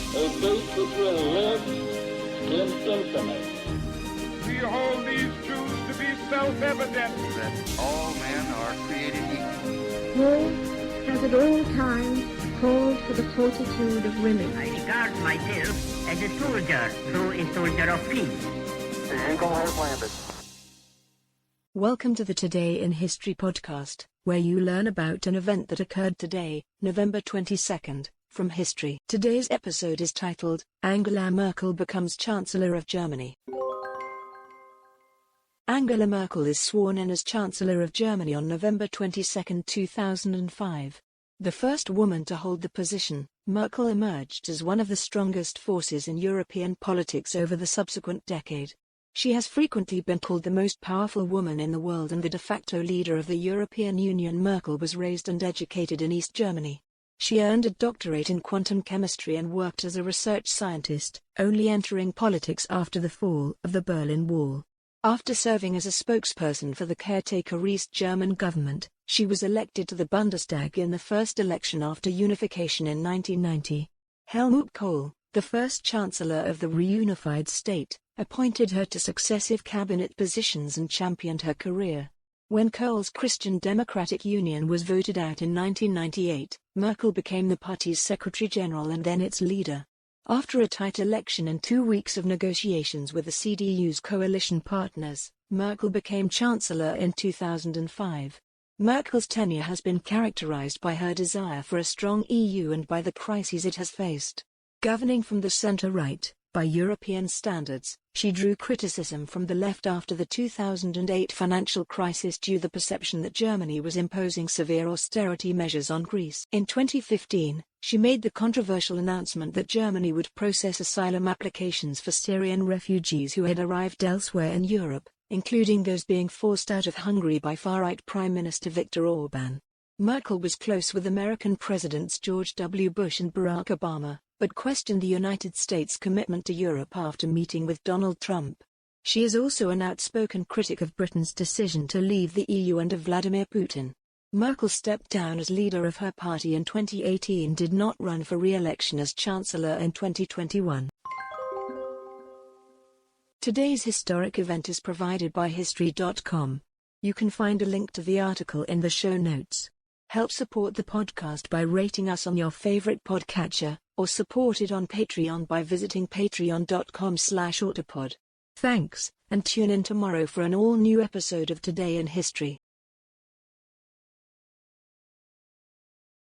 a fate which will live in infamy. We hold these truths to be self-evident. That all men are created equal. War has at all times called for the fortitude of women. I regard myself as a soldier, though a soldier of peace. The Eagle has landed. Welcome to the Today in History podcast, where you learn about an event that occurred today, November 22nd, from history. Today's episode is titled, Angela Merkel becomes Chancellor of Germany. Angela Merkel is sworn in as Chancellor of Germany on November 22, 2005. The first woman to hold the position, Merkel emerged as one of the strongest forces in European politics over the subsequent decade. She has frequently been called the most powerful woman in the world and the de facto leader of the European Union. Merkel was raised and educated in East Germany. She earned a doctorate in quantum chemistry and worked as a research scientist, only entering politics after the fall of the Berlin Wall. After serving as a spokesperson for the caretaker East German government, she was elected to the Bundestag in the first election after unification in 1990. Helmut Kohl, the first chancellor of the reunified state, appointed her to successive cabinet positions and championed her career. When Kohl's Christian Democratic Union was voted out in 1998, Merkel became the party's secretary-general and then its leader. After a tight election and 2 weeks of negotiations with the CDU's coalition partners, Merkel became chancellor in 2005. Merkel's tenure has been characterized by her desire for a strong EU and by the crises it has faced. Governing from the center-right, by European standards, she drew criticism from the left after the 2008 financial crisis due to the perception that Germany was imposing severe austerity measures on Greece. In 2015, she made the controversial announcement that Germany would process asylum applications for Syrian refugees who had arrived elsewhere in Europe, including those being forced out of Hungary by far-right Prime Minister Viktor Orbán. Merkel was close with American Presidents George W. Bush and Barack Obama, but questioned the United States' commitment to Europe after meeting with Donald Trump. She is also an outspoken critic of Britain's decision to leave the EU and of Vladimir Putin. Merkel stepped down as leader of her party in 2018 and did not run for re-election as Chancellor in 2021. Today's historic event is provided by History.com. You can find a link to the article in the show notes. Help support the podcast by rating us on your favorite podcatcher, or support it on Patreon by visiting patreon.com/autopod. Thanks, and tune in tomorrow for an all-new episode of Today in History.